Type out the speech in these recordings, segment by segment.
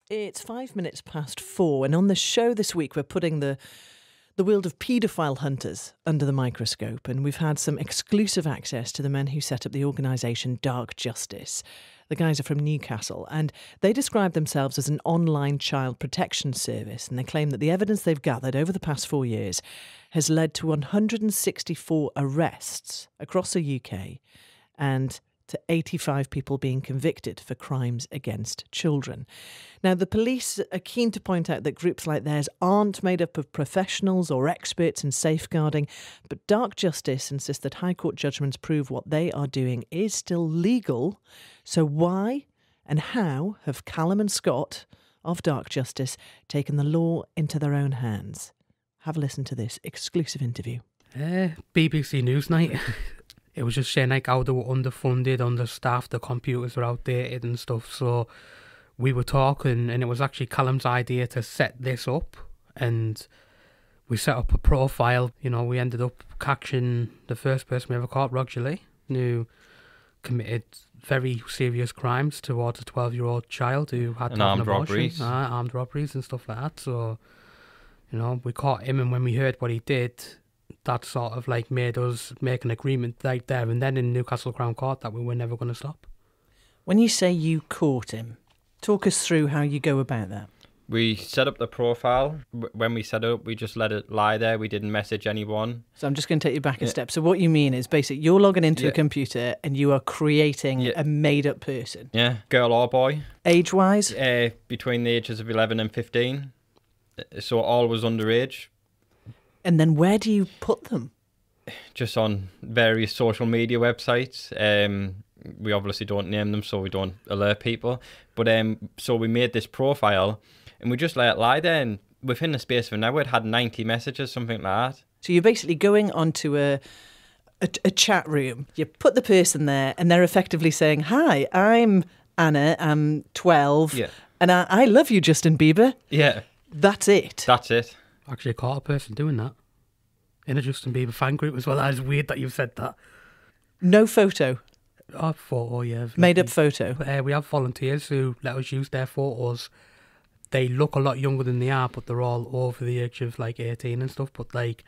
It's 5 minutes past 4, and on the show this week we're putting the world of paedophile hunters under the microscope, and we've had some exclusive access to the men who set up the organisation Dark Justice. The guys are from Newcastle, and they describe themselves as an online child protection service, and they claim that the evidence they've gathered over the past 4 years has led to 164 arrests across the UK and to 85 people being convicted for crimes against children. Now, the police are keen to point out that groups like theirs aren't made up of professionals or experts in safeguarding, but Dark Justice insists that High Court judgments prove what they are doing is still legal. So why and how have Callum and Scott of Dark Justice taken the law into their own hands? Have a listen to this exclusive interview. BBC Newsnight. It was just saying like how they were underfunded, understaffed, the computers were outdated and stuff. So we were talking, and it was actually Callum's idea to set this up, and we set up a profile. You know, we ended up catching the first person we ever caught, Roger, who committed very serious crimes towards a 12-year-old child who had armed robberies. Armed robberies and stuff like that. So, you know, we caught him, and when we heard what he did, that sort of like made us make an agreement right there and then in Newcastle Crown Court that we were never going to stop. When you say you caught him, talk us through how you go about that. We set up the profile. When we set it up, we just let it lie there. We didn't message anyone. So I'm just going to take you back a step. So what you mean is basically you're logging into a computer and you are creating a made-up person. Yeah, girl or boy. Age-wise? Between the ages of 11 and 15. So all was underage. And then where do you put them? Just on various social media websites. We obviously don't name them, so we don't alert people. But so we made this profile, and we just let it lie there. And within the space of an hour, it had 90 messages, something like that. So you're basically going onto a chat room. You put the person there, and they're effectively saying, "Hi, I'm Anna. I'm 12, and I love you, Justin Bieber." Yeah, that's it. That's it. Actually caught a person doing that in a Justin Bieber fan group as well. That is weird that you've said that. No photo? Oh, photo, yeah. Made up photo? We have volunteers who let us use their photos. They look a lot younger than they are, but they're all over the age of like 18 and stuff. But like,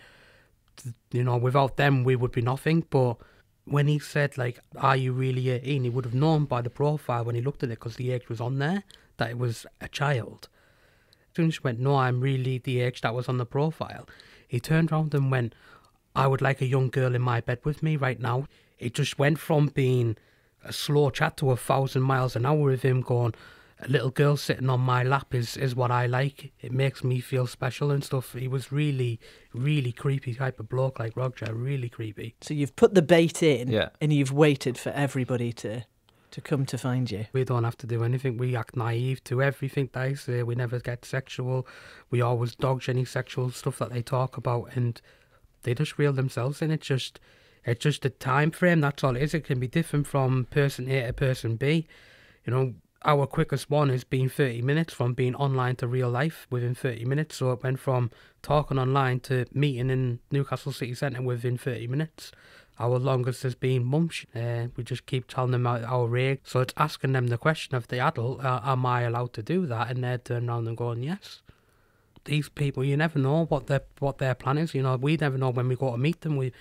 you know, without them, we would be nothing. But when he said like, "Are you really 18?" he would have known by the profile when he looked at it, because the age was on there, that it was a child. As soon as she went, "No, I'm really the age that was on the profile," he turned around and went, "I would like a young girl in my bed with me right now." It just went from being a slow chat to 1,000 miles an hour with him going, "A little girl sitting on my lap is what I like. It makes me feel special," and stuff. He was really, really creepy type of bloke, like Roger, really creepy. So you've put the bait in and you've waited for everybody to come to find you. We don't have to do anything. We act naive to everything they say. We never get sexual. We always dodge any sexual stuff that they talk about, and they just reel themselves in. It's just a time frame. That's all it is. It can be different from person A to person B. You know, our quickest one has been 30 minutes from being online to real life within 30 minutes. So it went from talking online to meeting in Newcastle City Centre within 30 minutes. Our longest has been months. We just keep telling them our age. So it's asking them the question of the adult, am I allowed to do that? And they're turning around and going, yes. These people, you never know what their plan is. You know, we never know when we go to meet them. We've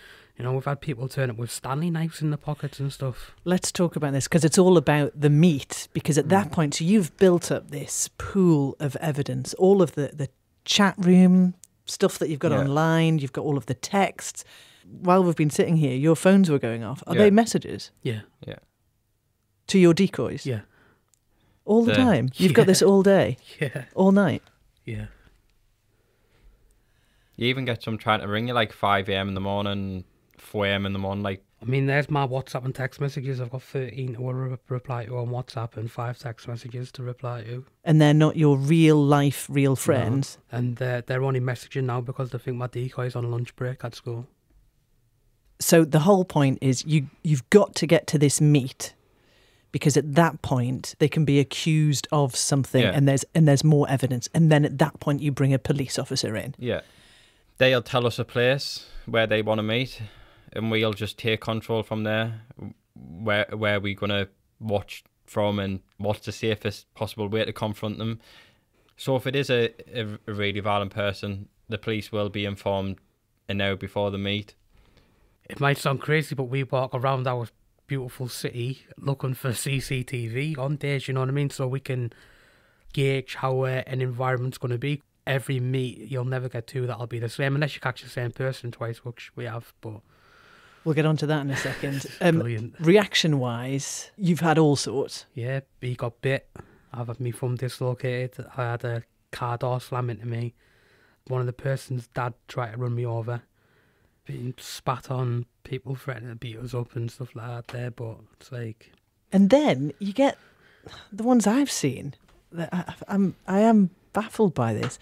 had people turn up with Stanley knives in their pockets and stuff. Let's talk about this, because it's all about the meat. Because at that point, so you've built up this pool of evidence, all of the chat room stuff that you've got online, you've got all of the texts. While we've been sitting here, your phones were going off. Are they messages? Yeah. Yeah. To your decoys? Yeah. All the time? You've got this all day? Yeah. All night? Yeah. You even get some trying to ring you like 5 a.m. in the morning, 4 a.m. in the morning. Like, I mean, there's my WhatsApp and text messages. I've got 13 to reply to on WhatsApp and 5 text messages to reply to. And they're not your real friends? No. And they're only messaging now because they think my decoy's on lunch break at school. So the whole point is you've got to get to this meat, because at that point they can be accused of something and there's more evidence. And then at that point you bring a police officer in. Yeah. They'll tell us a place where they want to meet, and we'll just take control from there. Where we're going to watch from and what's the safest possible way to confront them. So if it is a really violent person, the police will be informed an hour before the meet. It might sound crazy, but we walk around our beautiful city looking for CCTV on days, you know what I mean? So we can gauge how an environment's going to be. Every meet, you'll never get two that'll be the same, unless you catch the same person twice, which we have, but... We'll get onto that in a second. Brilliant. Reaction-wise, you've had all sorts. Yeah, he got bit. I've had my thumb dislocated. I had a car door slam into me. One of the person's dad tried to run me over. Being spat on, people threatening to beat us up and stuff like that there, but it's like... And then you get the ones I've seen. I am baffled by this.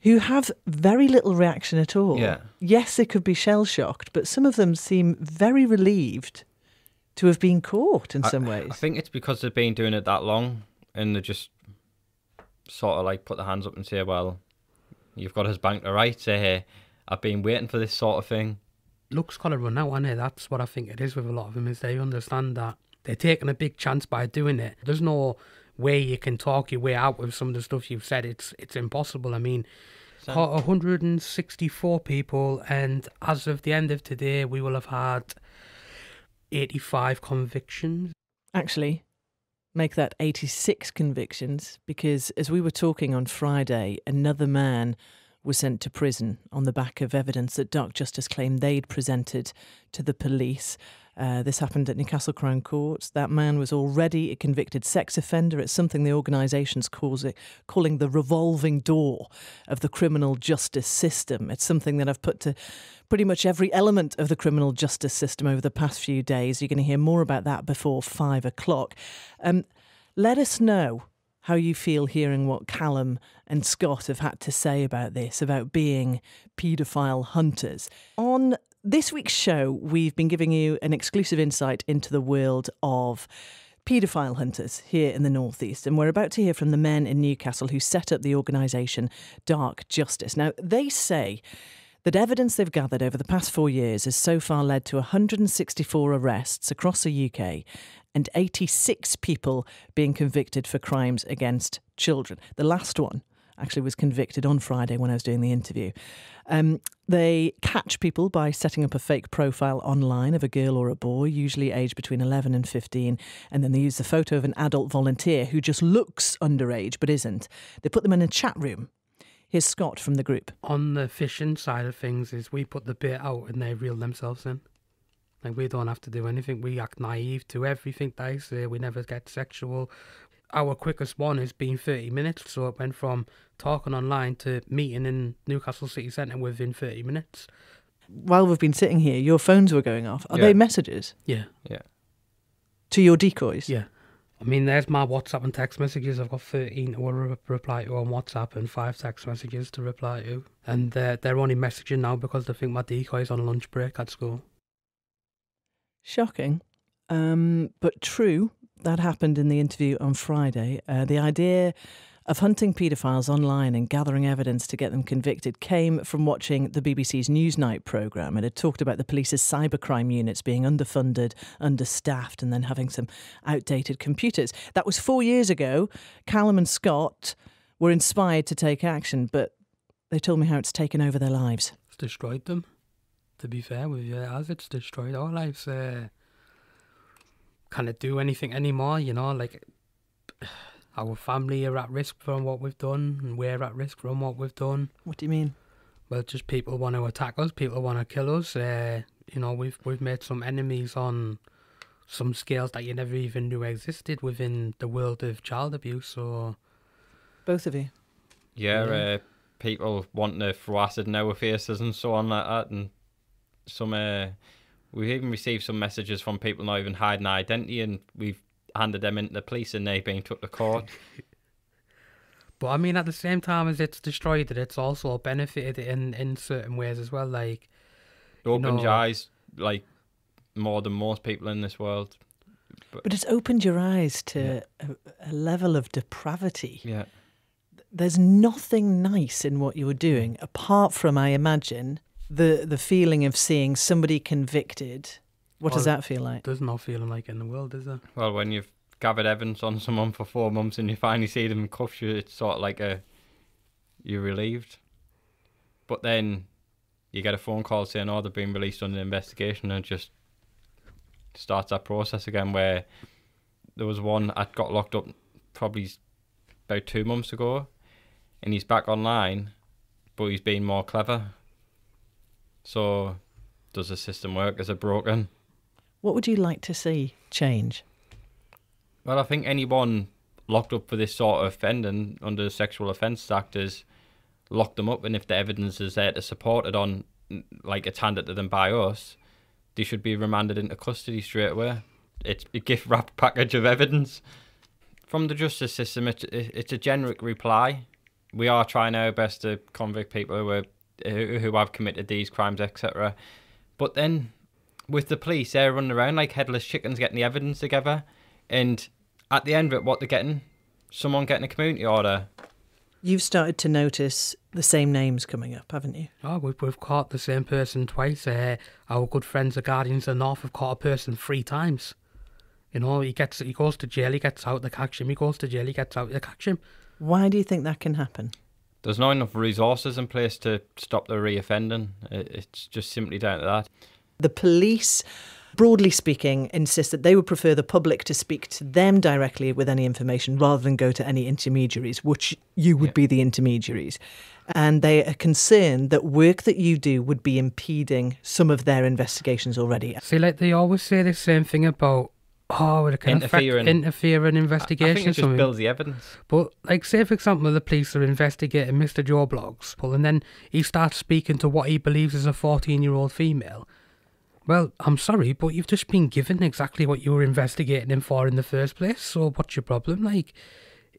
Who have very little reaction at all. Yeah. Yes, they could be shell-shocked, but some of them seem very relieved to have been caught in some ways. I think it's because they've been doing it that long and they just sort of like put their hands up and say, well, you've got us banked to rights. I've been waiting for this sort of thing. Luck's got to run out, hasn't it? That's what I think it is with a lot of them, is they understand that they're taking a big chance by doing it. There's no way you can talk your way out with some of the stuff you've said. It's impossible. I mean, caught 164 people, and as of the end of today, we will have had 85 convictions. Actually, make that 86 convictions, because as we were talking on Friday, another man was sent to prison on the back of evidence that Dark Justice claimed they'd presented to the police. This happened at Newcastle Crown Court. That man was already a convicted sex offender. It's something the organisation's calling the revolving door of the criminal justice system. It's something that I've put to pretty much every element of the criminal justice system over the past few days. You're going to hear more about that before 5 o'clock. Let us know how you feel hearing what Callum and Scott have had to say about this, about being paedophile hunters. On this week's show, we've been giving you an exclusive insight into the world of paedophile hunters here in the North East, and we're about to hear from the men in Newcastle who set up the organisation Dark Justice. Now, they say that evidence they've gathered over the past 4 years has so far led to 164 arrests across the UK and 86 people being convicted for crimes against children. The last one actually was convicted on Friday when I was doing the interview. They catch people by setting up a fake profile online of a girl or a boy, usually aged between 11 and 15, and then they use the photo of an adult volunteer who just looks underage but isn't. They put them in a chat room. Here's Scott from the group. On the fishing side of things is we put the bait out and they reel themselves in. Like, we don't have to do anything. We act naive to everything they say. We never get sexual. Our quickest one has been 30 minutes, so it went from talking online to meeting in Newcastle City Centre within 30 minutes. While we've been sitting here, your phones were going off. Are they messages? Yeah. Yeah. To your decoys? Yeah. I mean, there's my WhatsApp and text messages. I've got 13 to reply to on WhatsApp and 5 text messages to reply to. And they're only messaging now because they think my decoy's on lunch break at school. Shocking, but true. That happened in the interview on Friday. The idea of hunting paedophiles online and gathering evidence to get them convicted came from watching the BBC's Newsnight programme. It had talked about the police's cybercrime units being underfunded, understaffed, and then having some outdated computers. That was 4 years ago. Callum and Scott were inspired to take action, but they told me how it's taken over their lives. It's destroyed them, to be fair with you, as it's destroyed our lives. Can't do anything anymore, you know, like our family are at risk from what we've done and we're at risk from what we've done. What do you mean? Well, just people want to attack us, people want to kill us. You know, we've made some enemies on some scales that you never even knew existed within the world of child abuse. So, both of you? Yeah, people wanting to throw acid in our faces and so on like that, and some... We've even received some messages from people not even hiding identity, and we've handed them into the police and they've been took to court. But I mean, at the same time as it's destroyed it, it's also benefited in certain ways as well. Like, it opened your eyes, like, more than most people in this world. But it's opened your eyes to a level of depravity. Yeah. There's nothing nice in what you were doing, apart from, I imagine, the feeling of seeing somebody convicted. What does that feel like? There's no feeling like it in the world, is there? Well, when you've gathered evidence on someone for 4 months and you finally see them in cuffs, it's sort of like you're relieved. But then you get a phone call saying, oh, they've been released under investigation, and it just starts that process again, where there was one that got locked up probably about 2 months ago, and he's back online, but he's been more clever. So does the system work? Is it broken? What would you like to see change? Well, I think anyone locked up for this sort of offending under the Sexual Offences Act is lock them up, and if the evidence is there to support it on, like it's handed to them by us, they should be remanded into custody straight away. It's a gift-wrapped package of evidence. From the justice system, it's a generic reply. We are trying our best to convict people who have committed these crimes, etc. But then with the police, they're running around like headless chickens getting the evidence together, and at the end of it, what they're getting? Someone getting a community order. You've started to notice the same names coming up, haven't you? Oh, we've caught the same person twice. Our good friends, the Guardians of the North, have caught a person 3 times. You know, he goes to jail, he gets out, they catch him. He goes to jail, he gets out, they catch him. Why do you think that can happen? There's not enough resources in place to stop the reoffending. It's just simply down to that. The police, broadly speaking, insist that they would prefer the public to speak to them directly with any information rather than go to any intermediaries, which you would be the intermediaries. And they are concerned that work that you do would be impeding some of their investigations already. See, like they always say the same thing about, it can interfere in investigations. I think it just builds the evidence. But, like, say, for example, the police are investigating Mr. Joe Bloggs, and then he starts speaking to what he believes is a 14-year-old female. Well, I'm sorry, but you've just been given exactly what you were investigating him for in the first place, so what's your problem? Like,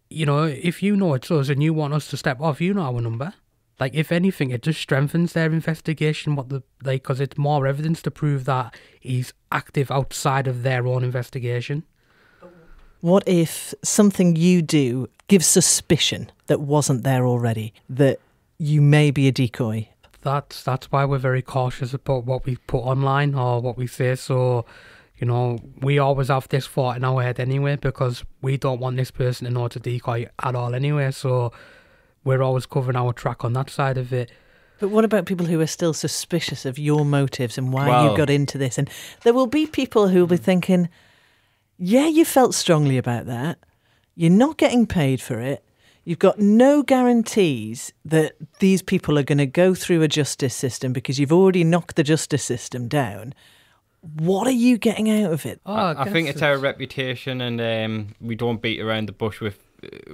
you know, if you know it's us and you want us to step off, you know our number. Like, if anything, it just strengthens their investigation, because it's more evidence to prove that he's active outside of their own investigation. What if something you do gives suspicion that wasn't there already, that you may be a decoy? That's why we're very cautious about what we put online or what we say. So, you know, we always have this thought in our head anyway, because we don't want this person to know it's a decoy at all anyway. So we're always covering our track on that side of it. But what about people who are still suspicious of your motives and why you got into this? And there will be people who will be thinking, yeah, you felt strongly about that. You're not getting paid for it. You've got no guarantees that these people are going to go through a justice system because you've already knocked the justice system down. What are you getting out of it? I think it's our reputation, and we don't beat around the bush with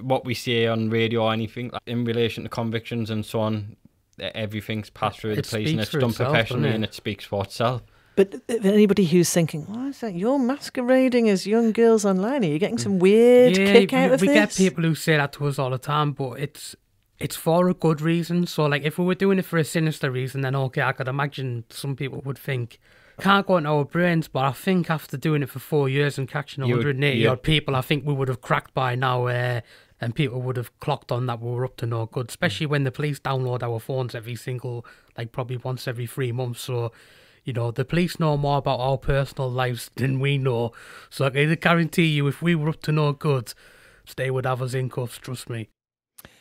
what we say on radio or anything. In relation to convictions and so on, everything's passed through the police and it's done professionally and it speaks for itself. But anybody who's thinking, what is that? You're masquerading as young girls online. Are you getting some weird kick out of this? We get people who say that to us all the time, but it's for a good reason. So, like, if we were doing it for a sinister reason, then okay, I could imagine some people would think, can't go into our brains, but I think after doing it for 4 years and catching 180 odd people, I think we would have cracked by now, and people would have clocked on that we were up to no good, especially when the police download our phones probably once every 3 months. So, you know, the police know more about our personal lives than we know. So I can guarantee you, if we were up to no good, they would have us in cuffs, trust me.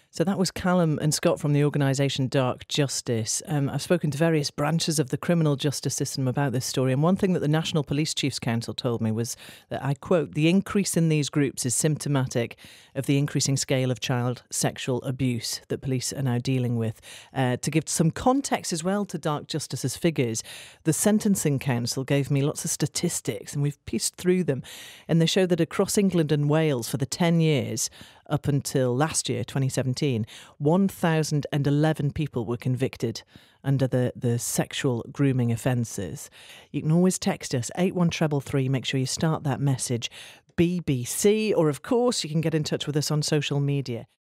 So that was Callum and Scott from the organisation Dark Justice. I've spoken to various branches of the criminal justice system about this story, and one thing that the National Police Chiefs Council told me was that, I quote, the increase in these groups is symptomatic of the increasing scale of child sexual abuse that police are now dealing with. To give some context as well to Dark Justice's figures, the Sentencing Council gave me lots of statistics, and we've pieced through them, and they show that across England and Wales for the 10 years up until last year, 2017, 1,011 people were convicted under the sexual grooming offences. You can always text us, 81333, make sure you start that message BBC, or of course you can get in touch with us on social media.